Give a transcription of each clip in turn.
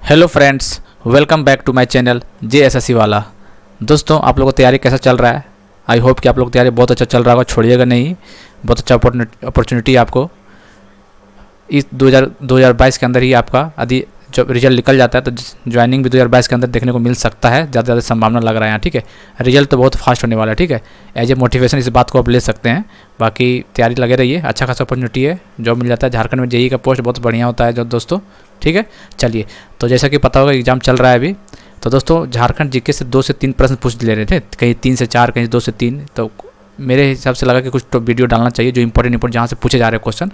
Hello friends, welcome back to my channel JSSC वाला। दोस्तों, आप लोगों को तैयारी कैसा चल रहा है? आई होप कि आप लोग तैयारी बहुत अच्छा चल रहा होगा, छोड़िएगा नहीं। बहुत अच्छा अपॉर्चुनिटी आपको इस 2022 के अंदर ही आपका यदि जब रिजल्ट निकल जाता है तो ज्वाइनिंग भी 2022 के अंदर देखने को मिल सकता है। ज़्यादा ज़्यादा संभावना लग रहा है यहाँ, ठीक है। रिजल्ट तो बहुत फास्ट होने वाला है, ठीक है। एज ए मोटिवेशन इस बात को आप ले सकते हैं। बाकी तैयारी लगे रहिए, अच्छा खासा अपॉर्चुनिटी है, जॉब मिल जाता है। झारखंड में JEE का पोस्ट बहुत बढ़िया होता है जो दोस्तों, ठीक है। चलिए, तो जैसा कि पता होगा एग्जाम चल रहा है अभी, तो दोस्तों झारखंड जीके से 2 से 3 प्रश्न पूछ ले रहे थे, कहीं 3 से 4, कहीं 2 से 3। तो मेरे हिसाब से लगा कि कुछ तो वीडियो डालना चाहिए जो इंपॉर्टेंट जहाँ से पूछे जा रहे हैं क्वेश्चन।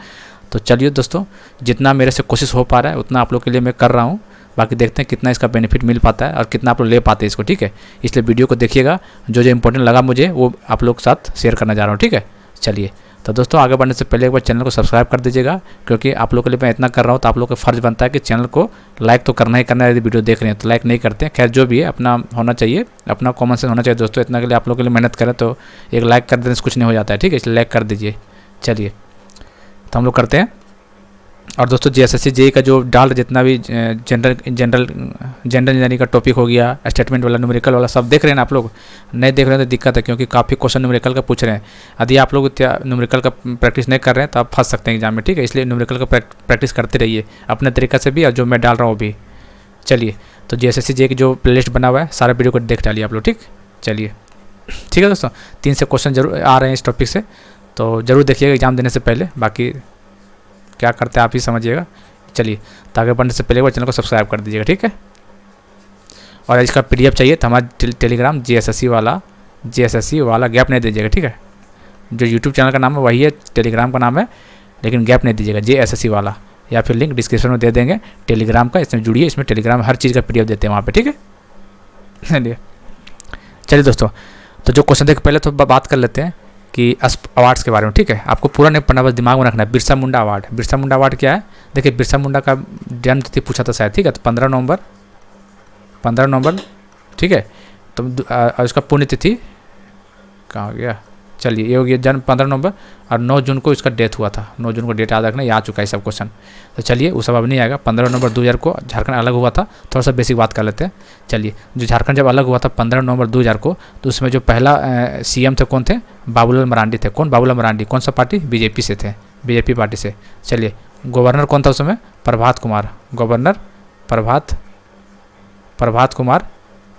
तो चलिए दोस्तों, जितना मेरे से कोशिश हो पा रहा है उतना आप लोग के लिए मैं कर रहा हूँ। बाकी देखते हैं कितना इसका बेनिफिट मिल पाता है और कितना आप लोग ले पाते हैं इसको, ठीक है। इसलिए वीडियो को देखिएगा, जो जो इंपॉर्टेंट लगा मुझे वो आप लोग के साथ शेयर करना चाह रहा हूँ, ठीक है। चलिए, तो दोस्तों आगे बढ़ने से पहले एक बार चैनल को सब्सक्राइब कर दीजिएगा, क्योंकि आप लोग के लिए मैं इतना कर रहा हूँ तो आप लोग का फ़र्ज़ बनता है कि चैनल को लाइक तो करना ही करना है। यदि वीडियो देख रहे हैं तो लाइक नहीं करते हैं, खैर जो भी है अपना होना चाहिए, अपना कॉमन सेंस होना चाहिए दोस्तों। इतना के लिए आप लोग के लिए मेहनत करें तो एक लाइक कर देने से कुछ नहीं हो जाता है, ठीक है। इसलिए लाइक कर दीजिए। चलिए, तो हम लोग करते हैं। और दोस्तों JSSC JEE का जो डाल जितना भी जनरल इंजीनियरिंग का टॉपिक हो गया, स्टेटमेंट वाला, न्यूमेरिकल वाला, सब देख रहे हैं ना आप लोग? नहीं देख रहे हैं तो दिक्कत है, क्योंकि काफ़ी क्वेश्चन न्यूमेरिकल का पूछ रहे हैं। यदि आप लोग न्यूमेरिकल का प्रैक्टिस नहीं कर रहे हैं तो आप फंस सकते हैं एग्जाम में, ठीक है। इसलिए न्यूमेरिकल का प्रैक्टिस करते रहिए अपने तरीक़े से भी, और जो मैं डाल रहा हूँ भी। चलिए, तो JSSC JEE की जो प्लेलिस्ट बना हुआ है सारा वीडियो को देख डालिए आप लोग, ठीक। चलिए, ठीक है दोस्तों, 3 से क्वेश्चन जरूर आ रहे हैं इस टॉपिक से, तो ज़रूर देखिएगा एग्जाम देने से पहले। बाकी क्या करते हैं आप ही समझिएगा। चलिए, तो आगे बढ़ने से पहले वो चैनल को सब्सक्राइब कर दीजिएगा, ठीक है। और इसका PDF चाहिए तो हमारा टेलीग्राम JSSC वाला गैप नहीं दीजिएगा, ठीक है। जो YouTube चैनल का नाम है वही है, टेलीग्राम का नाम है, लेकिन गैप नहीं दीजिएगा, JSSC वाला। या फिर लिंक डिस्क्रिप्शन में दे देंगे टेलीग्राम का, इसमें जुड़िए। इसमें टेलीग्राम हर चीज़ का PDF देते हैं वहाँ पर, ठीक है। चलिए दोस्तों, तो जो क्वेश्चन देख पहले तो बात कर लेते हैं कि अवार्ड्स के बारे में, ठीक है। आपको पूरा नहीं पढ़ना, बस दिमाग में रखना है। बिरसा मुंडा अवार्ड, बिरसा मुंडा अवार्ड क्या है? देखिए, बिरसा मुंडा का जन्म तिथि पूछा था शायद, ठीक है। तो 15 नवंबर, ठीक है। तो उसका पुण्यतिथि कहाँ गया? चलिए, ये हो गया जन्म 15 नवंबर, और 9 जून को इसका डेथ हुआ था। 9 जून को डेट याद रखना, ये आ चुका है सब क्वेश्चन। तो चलिए, उस सब अब नहीं आएगा। 15 नवंबर 2000 को झारखंड अलग हुआ था। थोड़ा सा बेसिक बात कर लेते हैं। चलिए, जो झारखंड जब अलग हुआ था 15 नवंबर 2000 को, तो उसमें जो पहला CM थे कौन थे? बाबूलाल मरांडी थे। कौन? बाबूलाल मरांडी। कौन सा पार्टी? BJP से थे, BJP पार्टी से। चलिए, गवर्नर कौन था उस समय? प्रभात कुमार। गवर्नर प्रभात कुमार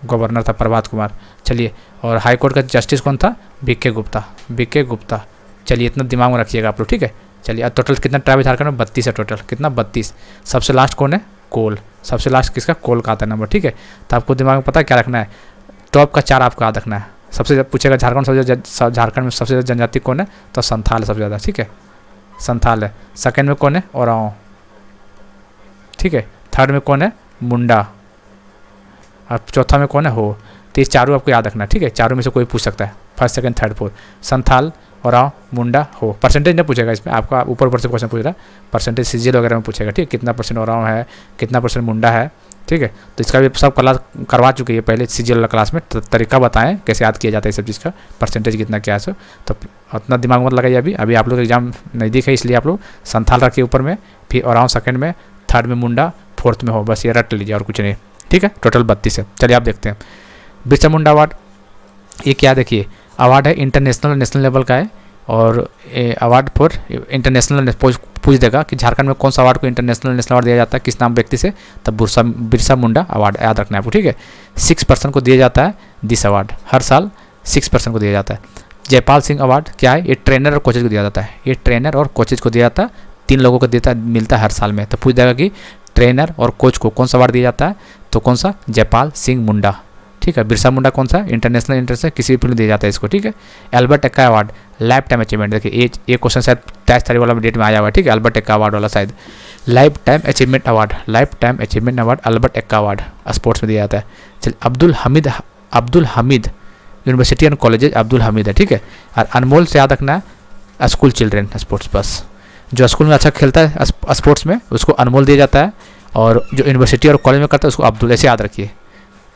गवर्नर था, प्रभात कुमार। चलिए, और हाई कोर्ट का जस्टिस कौन था? BK गुप्ता। चलिए, इतना दिमाग में रखिएगा आप लोग, ठीक है। चलिए, टोटल कितना ट्राइब है झारखंड में? 32 है टोटल। कितना? 32। सबसे लास्ट कौन है? कोल। सबसे लास्ट किसका? कोल का आता है नंबर, ठीक है। तो आपको दिमाग में पता है क्या रखना है? टॉप का 4 आपको याद रखना है। सबसे ज़्यादा पूछेगा झारखंड में सबसे ज़्यादा जनजाति कौन है? तो संथाल है सबसे ज़्यादा, ठीक है। संथाल है। सेकेंड में कौन है? ओराओं, ठीक है। थर्ड में कौन है? मुंडा। और चौथा में कौन है? हो। तो ये चारों आपको याद रखना है, ठीक है। चारों में से कोई पूछ सकता है, first, second, third, fourth. Santhal, Oraon, Munda, Ho. Percentage नहीं पूछेगा इसमें, आपका ऊपर से क्वेश्चन पूछ रहा है। परसेंटेज CGL वगैरह में पूछेगा, ठीक है। कितना % ओराओं है, कितना % मुंडा है, ठीक है। तो इसका भी सब क्लास करवा चुके हैं पहले CGL वाला क्लास में। तरीका बताएं कैसे याद किया जाता है सब चीज़ का, परसेंटेज कितना क्या है सो। तो उतना दिमाग मत लगाइए अभी आप लोग एग्जाम नज़दीक है, इसलिए आप लोग संथाल रखिए ऊपर में, फिर ओराओं सेकंड में, थर्ड में मुंडा, फोर्थ में हो। बस ये रट लीजिए और कुछ नहीं, ठीक है। टोटल 32 है। चलिए, आप देखते हैं बिरसा मुंडा अवार्ड। ये क्या? देखिए, अवार्ड है इंटरनेशनल नेशनल लेवल का है, और अवार्ड फॉर इंटरनेशनल पूछ देगा कि झारखंड में कौन सा अवार्ड को इंटरनेशनल अवार्ड दिया जाता है, किस नाम व्यक्ति से? तब बिरसा मुंडा अवार्ड याद रखना है आपको, ठीक है। 6% को दिया जाता है दिस अवार्ड, हर साल 6% को दिया जाता है। जयपाल सिंह अवार्ड क्या है? ये ट्रेनर और कोचेज को दिया जाता है। ये ट्रेनर और कोचेज को दिया जाता है, 3 लोगों को मिलता है हर साल में। तो पूछ देगा कि ट्रेनर और कोच को कौन सा अवार्ड दिया जाता है? तो कौन सा? जयपाल सिंह मुंडा, ठीक है। बिरसा मुंडा कौन सा? इंटरनेशनल किसी भी फील्ड में दिया जाता है इसको, ठीक है। Albert Ekka award, life time achievement. देखिए, ये क्वेश्चन शायद 23 तारीख वाला डेट में आया हुआ है, ठीक है। एल्बर्ट एक्का अवार्ड वाला शायद life time achievement award, Albert Ekka award sports में दिया जाता है। चलिए, Abdul Hamid university and colleges Abdul Hamid है, ठीक है। और अनमोल से याद रखना है स्कूल चिल्ड्रेन स्पोर्ट्स। बस जो स्कूल में अच्छा खेलता है स्पोर्ट्स में उसको अनमोल दिया जाता है, और जो यूनिवर्सिटी और कॉलेज में करता है उसको अब्दुल। ऐसे याद रखिए,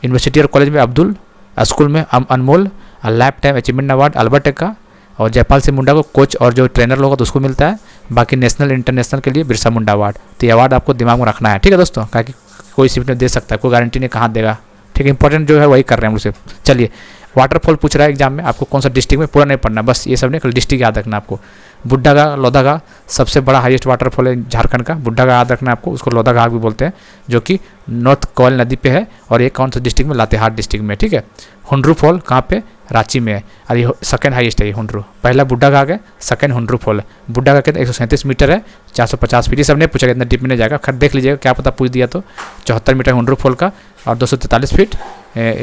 यूनिवर्सिटी और कॉलेज में अब्दुल, स्कूल में Anmol, life time achievement award Albert Ekka, और जयपाल सिंह मुंडा को कोच और जो ट्रेनर लोग तो उसको मिलता है। बाकी नेशनल इंटरनेशनल के लिए बिरसा मुंडा अवार्ड। तो ये अवार्ड आपको दिमाग में रखना है, ठीक है दोस्तों, ताकि कोई सीट में दे सकता है, कोई गारंटी नहीं कहाँ देगा, ठीक है। इंपॉर्टेंट जो है वही कर रहे हैं हम उसे। चलिए वाटरफॉल पूछ रहा है एग्जाम में, आपको कौन सा डिस्ट्रिक्ट में, पूरा नहीं पढ़ना, बस ये सब नहीं, डिस्ट्रिक्ट याद रखना आपको। बुड्ढा घाघ लोधा घाघ सबसे बड़ा हाईएस्ट वाटरफॉल है झारखंड का, बुड्ढा घाघ याद रखना आपको, उसको लोधा घाघ भी बोलते हैं, जो कि नॉर्थ कोयल नदी पे है, और ये कौन सा डिस्ट्रिक्ट में, लातेहार डिस्ट्रिक्ट में, ठीक है। हुंड्रू फॉल कहाँ पे, रांची में है, और ये सेकंड हाईएस्ट है ये हुंड्रू, पहला बुड्ढा घाघ है, सेकंड हुंड्रू फॉल है। बुड्ढा घाघ कितना 137 मीटर है, 450 फीट, ये सब नहीं पूछेगा, इतना डीप में नहीं जाएगा, खैर देख लीजिएगा, क्या पता पूछ दिया तो। 74 मीटर हुंड्रू फॉल का, और 243 फीट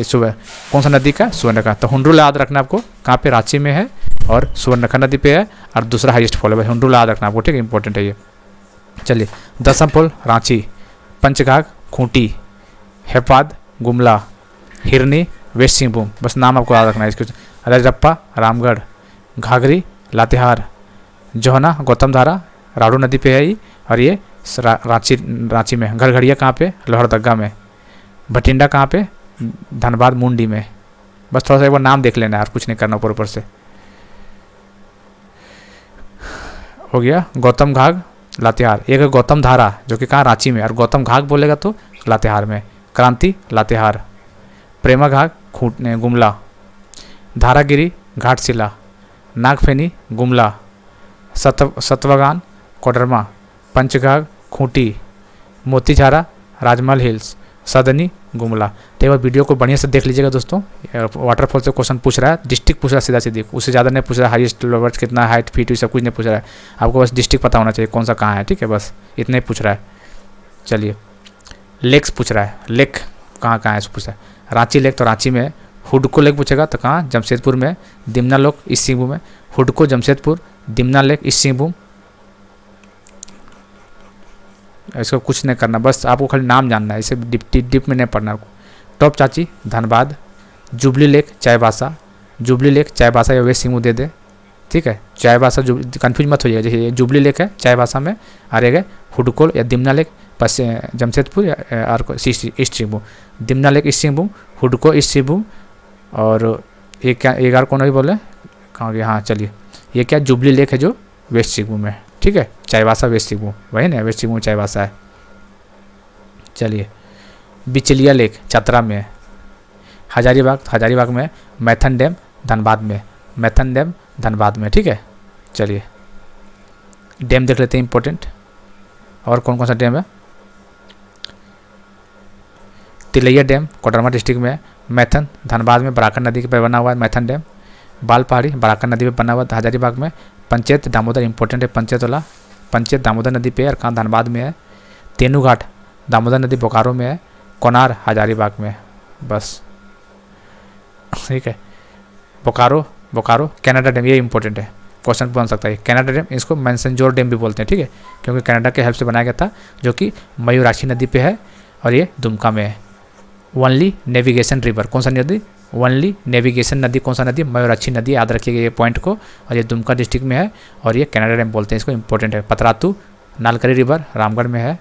सुबह कौन सा नदी का, सुवर्णरेखा। तो हुंड्रू याद रखना आपको, कहाँ पे, रांची में है, और सुवर्णरेखा नदी पे है, और दूसरा हाईएस्ट फॉल है भाई, हुंड्रू याद रखना आपको, ठीक है, इंपॉर्टेंट है ये। चलिए दसम फॉल रांची, पंचघाघ खूंटी, हेपाद गुमला, हिरनी वेस्ट सिंहभूम, बस नाम आपको याद रखना है इसके। रजरप्पा रामगढ़, घाघरी लातेहार, जोहना गौतमधारा राड़ू नदी पे है ये, और ये रांची में। घरघड़िया कहाँ पे, लोहरदगा में। भटिंडा कहाँ पे, धनबाद मुंडी में। बस थोड़ा सा एक बार नाम देख लेना यार, कुछ नहीं करना ऊपर ऊपर से। हो गया गौतम घाघ लातेहार, एक है गौतम धारा जो कि कहाँ, रांची में, और गौतम घाघ बोलेगा तो लातेहार में। क्रांति लातेहार, प्रेमा घाघ गुमला, धारागिरी घाटशिला, नागफेनी गुमला, सतवागान कोडरमा, पंचघाघ खूंटी, मोतीझारा राजमहल हिल्स, सदनी गुमला। तो एक बार वीडियो को बढ़िया से देख लीजिएगा दोस्तों, वाटरफॉल से क्वेश्चन पूछ रहा है, डिस्ट्रिक्ट पूछ रहा है सीधा सीधी, उससे ज़्यादा नहीं पूछ रहा है, हाईएस्ट लोवेस्ट कितना, हाइट फीट सब कुछ नहीं पूछ रहा है, आपको बस डिस्ट्रिक्ट पता होना चाहिए कौन सा कहाँ है, ठीक है, बस इतना ही पूछ रहा है। चलिए लेक्स पूछ रहा है, लेक कहाँ कहाँ है पूछ रहा है, रांची लेक तो रांची में है, हुडको लेक पूछेगा तो कहाँ, जमशेदपुर में। दिमना लेक ईस्ट सिंहभूम में, हुडको Jamshedpur, Dimna lake east Singhbhum. इसको कुछ नहीं करना, बस आपको खाली नाम जानना है, इसे डिप में नहीं पढ़ना आपको। टॉप चाची Dhanbad, jubilee lake Chaibasa, jubilee lake Chaibasa या वेस्ट सिंहभूम दे दे, ठीक है। चाईबासा कंफ्यूज मत होइएगा, जैसे जुबली लेक है चाईबासा में, आ रहेगा हुडको या दिमना लेक जमशेदपुर या east Singhbhum. Dimna lake east Singhbhum, Hudco east Singhbhum, और एक क्या एक और कौन अभी बोले कहाँ गया, हाँ चलिए ये क्या, जुबली लेक है जो वेस्ट सिंहभूम में, ठीक है। चाईबासा वेस्ट सिंहभूम वही ना, वेस्ट सिंहभूम चाईबासा है। चलिए बिचलिया लेक चतरा में है। हजारीबाग में, मैथन डैम धनबाद में, मैथन डैम धनबाद में, ठीक है। चलिए डैम देख लेते हैं इंपॉर्टेंट, और कौन कौन सा डैम है। तिलैया डैम कोडरमा डिस्ट्रिक्ट में है, मैथन धनबाद में बराकर नदी के पर बना हुआ है मैथन डैम, बाल पहाड़ी बराकर नदी पे बना हुआ है हजारीबाग में। पंचायत दामोदर इंपॉर्टेंट है, पंचायत वाला, पंचायत दामोदर नदी पे और कहाँ, धनबाद में है। तेनूघाट दामोदर नदी बोकारो में है, कोनार हजारीबाग में, बस ठीक है। बोकारो कनाडा डैम, ये इंपॉर्टेंट है, क्वेश्चन बन सकता है। कनाडा डैम इसको मैनसेंजोर डैम भी बोलते हैं, ठीक है, क्योंकि कनाडा के हेल्प से बनाया गया था, जो कि मयूराक्षी नदी पे है, और ये दुमका में है। वनली नेविगेशन रिवर कौन सा नदी, वनली नेविगेशन नदी कौन सा नदी, मयूराक्षी नदी, याद रखिएगा ये पॉइंट को, और ये दुमका डिस्ट्रिक्ट में है, और ये कनाडा डैम बोलते हैं इसको, इंपॉर्टेंट है। पतरातू नालकरी रिवर रामगढ़ में है।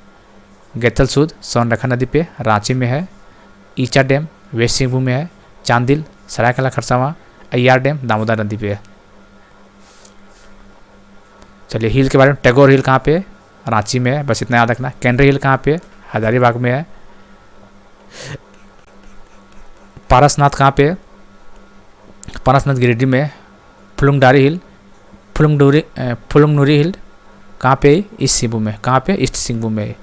गैथल सूद स्वर्णरेखा नदी पे रांची में है। ईचा डैम वेस्ट सिंहभूम में है। चांदिल सरायकला खरसावां। अय्यार डैम दामोदर नदी पे है। चलिए हिल के बारे में, टैगोर हिल कहाँ पे है, रांची में है, बस इतना याद रखना। कैनरी हिल कहाँ पे है, हजारीबाग में है। पारसनाथ कहाँ पे है, पारसनाथ गिरिडीह में। फुलुंगडारी हिल फुलुंगनुरी हिल कहाँ पे, ईस्ट सिंहभूम में, कहाँ पे, ईस्ट सिंहभूम में।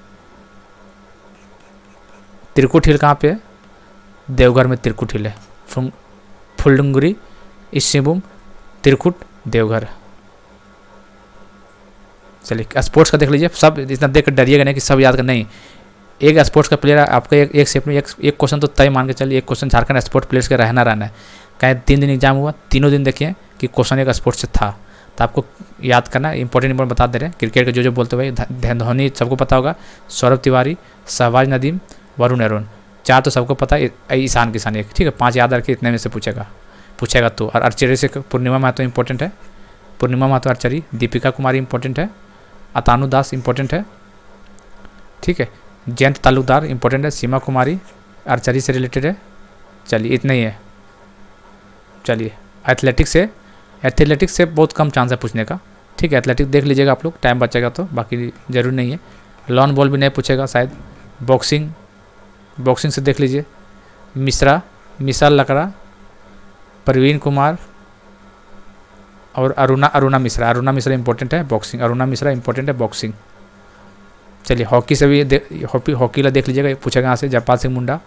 त्रिकुट हिल कहाँ पे है, देवघर में त्रिकुट हिल है। फुलुंगुरी ईस्ट सिंहभूम, त्रिकुट देवघर। चलिए स्पोर्ट्स का देख लीजिए, सब इतना देख कर डरिएगा नहीं कि सब याद कर, नहीं, एक स्पोर्ट्स का प्लेयर आपका एक सेट में एक क्वेश्चन तो तय मान के चलिए, एक क्वेश्चन झारखंड स्पोर्ट्स प्लेयर्स का रहना है। कहीं 3 दिन एग्जाम हुआ, तीनों दिन देखिए कि क्वेश्चन एक स्पोर्ट्स से था, तो आपको याद करना, इंपॉर्टेंट बता दे रहे हैं। क्रिकेट के जो बोलते हुए धोनी सबको पता होगा, सौरभ तिवारी, शहबाज नदीम, वरुण अरुण, 4 तो सबको पता है, ईशान किसान एक, ठीक है। 5 याद रखिए, इतने में से पूछेगा तो। और आर्चरी से पूर्णिमा महतो इंपॉर्टेंट है, पूर्णिमा महतो आर्चरी। दीपिका कुमारी इंपॉर्टेंट है। अतानु दास इंपॉर्टेंट है, ठीक है। जयंत तालुकदार इंपॉर्टेंट है। सीमा कुमारी आर्चरी से रिलेटेड है। चलिए इतना ही है। चलिए एथलेटिक्स से बहुत कम चांस है पूछने का, ठीक है। एथलेटिक्स देख लीजिएगा आप लोग, टाइम बचेगा तो, बाकी जरूरी नहीं है। लॉन बॉल भी नहीं पूछेगा शायद। बॉक्सिंग बॉक्सिंग से देख लीजिए, मिश्रा, मिसाल लकड़ा, प्रवीण कुमार और अरुणा मिश्रा इंपॉर्टेंट है बॉक्सिंग, अरुणा मिश्रा इंपॉर्टेंट है बॉक्सिंग। चलिए हॉकी से भी हॉकी ला देख लीजिएगा, पूछेगा यहाँ से जयपाल सिंह मुंडा,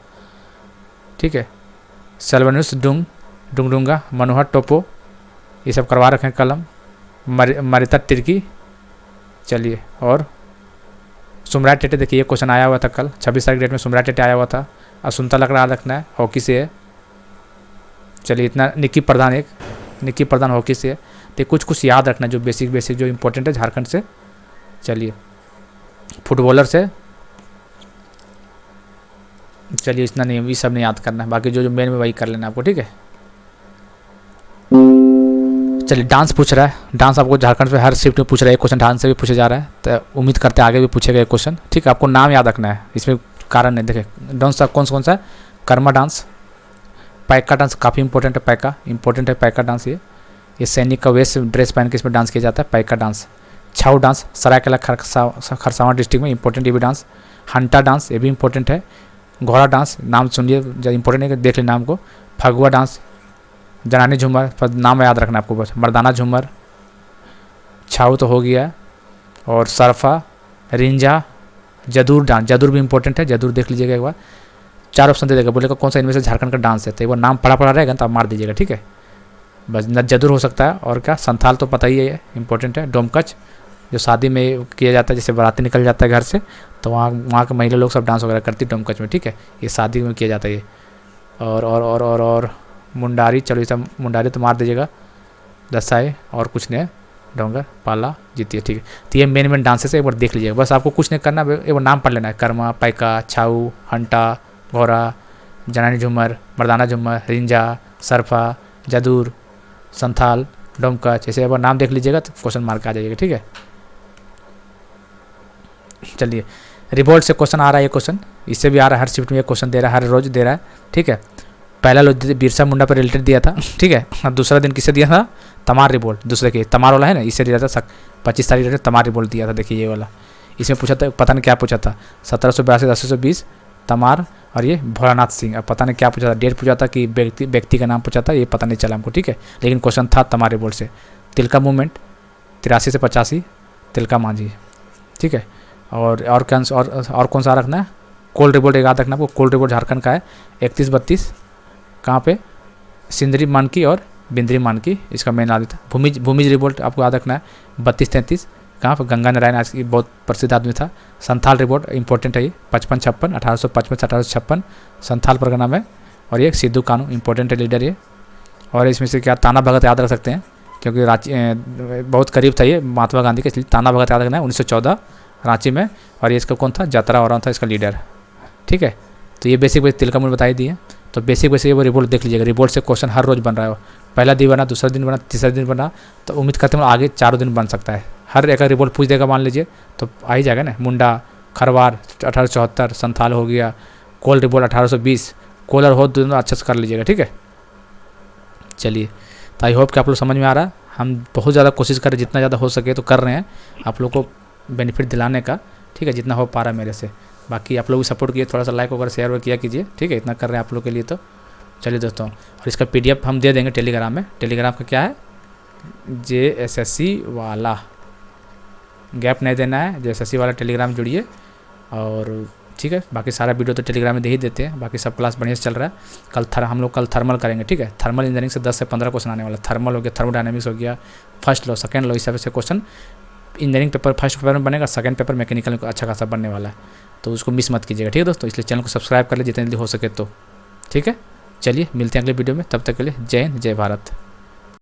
ठीक है। सेल्वनुस डुंगडुंगा, मनोहर टोपो, ये सब करवा रखे हैं कलम। मरिता तिर्की, चलिए, और सुमराट टेटे, देखिए ये क्वेश्चन आया हुआ था कल 26 तारीख डेट में, सुमराट टेटे आया हुआ था। असुंता लकड़ा याद रखना है, हॉकी से है। चलिए इतना। निक्की प्रधान हॉकी से है। तो कुछ याद रखना जो बेसिक जो इंपॉर्टेंट है झारखंड से। चलिए फुटबॉलर से, चलिए इतना नहीं, ये सब नहीं याद करना है, बाकी जो मेन में वही कर लेना आपको, ठीक है। चलिए डांस पूछ रहा है, डांस आपको झारखंड से हर शिफ्ट में पूछ रहा है, एक क्वेश्चन डांस से भी पूछे जा रहा है, तो उम्मीद करते हैं आगे भी पूछेगा एक क्वेश्चन, ठीक है। आपको नाम याद रखना है, इसमें कारण है। देखिए डांस कौन सा है, कर्मा डांस, पैका डांस काफ़ी इंपॉर्टेंट है, पैका डांस, ये सैनिक का वेस्ट ड्रेस पहन के इसमें डांस किया जाता है, पैका डांस। छाऊ डांस सरायकेला खरसावां डिस्ट्रिक्ट में इंपॉर्टेंट ये भी डांस। हंटा डांस ये भी इंपॉर्टेंट है। घोड़ा डांस नाम सुनिए, इंपॉर्टेंट है, देख लें नाम को। फगुआ डांस, जनानी झूमर, नाम याद रखना आपको बस। मर्दाना झूमर, छाऊ तो हो गया, और सरफा, रिंजा, जदूर डांस, जदूर भी इंपॉर्टेंट है, जदूर देख लीजिएगा एक बार। 4 ऑप्शन दे देगा, बोलेगा कौन सा इनमें से झारखंड का डांस है, तो वो नाम पढ़ा रहेगा तो आप मार दीजिएगा, ठीक है। बस जदूर हो सकता है, और क्या संथाल तो पता ही है, इंपॉर्टेंट है। डोमकच जो शादी में किया जाता है, जैसे बाराती निकल जाता है घर से, तो वहाँ के महिला लोग सब डांस वगैरह करती है डोमकच में, ठीक है। ये शादी में किया जाता है ये। और मुंडारी, चलो ये सब मुंडारी तो मार दीजिएगा। दसाई और कुछ नहीं, डोंगर, पाला, जीती है, ठीक है। तो ये मेन डांसेस है, एक बार देख लीजिएगा, बस आपको कुछ नहीं करना, एक बार नाम पढ़ लेना है। कर्मा, पैका, छाऊ, हंटा, घोड़ा, जनानी झूमर, मर्दाना झूमर, रिंजा, सरफा, जदूर, संथाल, डोमकच, ऐसे एक बार नाम देख लीजिएगा तो क्वेश्चन मार्क आ जाएगा, ठीक है। चलिए रिवोल्ट से क्वेश्चन आ रहा है, ये क्वेश्चन इससे भी आ रहा है, हर शिफ्ट में ये क्वेश्चन दे रहा है, हर रोज दे रहा है, ठीक है। पहला रोज बिरसा मुंडा पर रिलेटेड दिया था, ठीक है। और दूसरा दिन किसे दिया था, तमार रिवोल्ट, दूसरे के तमार वाला है ना, इससे दिया था 25 तारीख तमार रिवोल्ट दिया था, देखिए ये वाला। इसमें पूछा था, पता नहीं क्या पूछा था, 1782 1820 तमार, और ये भोलानाथ सिंह। अब पता नहीं क्या पूछा था, डेट पूछा था कि व्यक्ति का नाम पूछा था, ये पता नहीं चला हमको, ठीक है। लेकिन क्वेश्चन था तमार रिवोल्ट से। तिलका मूवमेंट 83 से 85, तिलका मांझी, ठीक है। और कौन सा रखना है, कोल रिवोल्ट याद रखना आपको, कोल रिवोल्ट झारखंड का है 31-32, कहाँ पे, सिंदरी मानकी और बिंदरी मानकी, इसका मेन आदि था। भूमिज रिवोल्ट आपको याद रखना है 32-33, कहाँ पर, गंगा नारायण, आज की बहुत प्रसिद्ध आदमी था। संथाल रिवोल्ट इंपॉर्टेंट है, ये 55-56 1855 से 1856 संथाल परगना में। और ये सिद्धू कानू इंपॉर्टेंट है लीडर ये। और इसमें से क्या, ताना भगत याद रख सकते हैं, क्योंकि रांची बहुत करीब था ये महात्मा गांधी के, इसलिए ताना भगत याद रखना है 1914 रांची में। और ये इसका कौन था, जतरा और था इसका लीडर, ठीक है। तो ये बेसिक तिलका मूल बताई दी है। तो बेसिक वो रिवोल्ट देख लीजिएगा, रिवोल्ट से क्वेश्चन हर रोज बन रहा है, पहला दिन बना, दूसरा दिन बना, तीसरा दिन बना, तो उम्मीद करते हैं आगे 4 दिन बन सकता है। हर एक रिवोल्ट पूछ देगा मान लीजिए तो आ ही जाएगा ना। मुंडा, खरवार 1874, संथाल हो गया, कोल रिवोल्ट 1820, कोलर हो दोनों अच्छे से कर लीजिएगा, ठीक है। चलिए तो आई होप कि आप लोग समझ में आ रहा है। हम बहुत ज़्यादा कोशिश कर रहे हैं, जितना ज़्यादा हो सके तो कर रहे हैं आप लोग को बेनिफिट दिलाने का, ठीक है, जितना हो पा रहा है मेरे से। बाकी आप लोग भी सपोर्ट किए, थोड़ा सा लाइक वगैरह शेयर किया कीजिए, ठीक है, इतना कर रहे हैं आप लोग के लिए। तो चलिए दोस्तों, और इसका PDF हम दे देंगे टेलीग्राम में। टेलीग्राम का क्या है, JSSC वाला, गैप नहीं देना है, JSSC वाला टेलीग्राम जुड़िए, और ठीक है। बाकी सारा वीडियो तो टेलीग्राम में दे ही देते हैं, बाकी सब क्लास बढ़िया से चल रहा है। हम लोग कल थर्मल करेंगे, ठीक है। थर्मल इंजीनियरिंग से 10 से 15 क्वेश्चन आने वाला। थर्मल हो गया, थर्मोडायनेमिक्स हो गया, फर्स्ट लॉ, सेकंड लॉ, इस हिसाब से question engineering paper first paper में बनेगा, सेकंड पेपर मैकेनिकल को अच्छा खासा बनने वाला है, तो उसको मिस मत कीजिएगा, ठीक है दोस्तों। इसलिए चैनल को सब्सक्राइब कर ले जितनी जल्दी हो सके तो, ठीक है। चलिए मिलते हैं अगले वीडियो में, तब तक के लिए जय हिंद, जय भारत।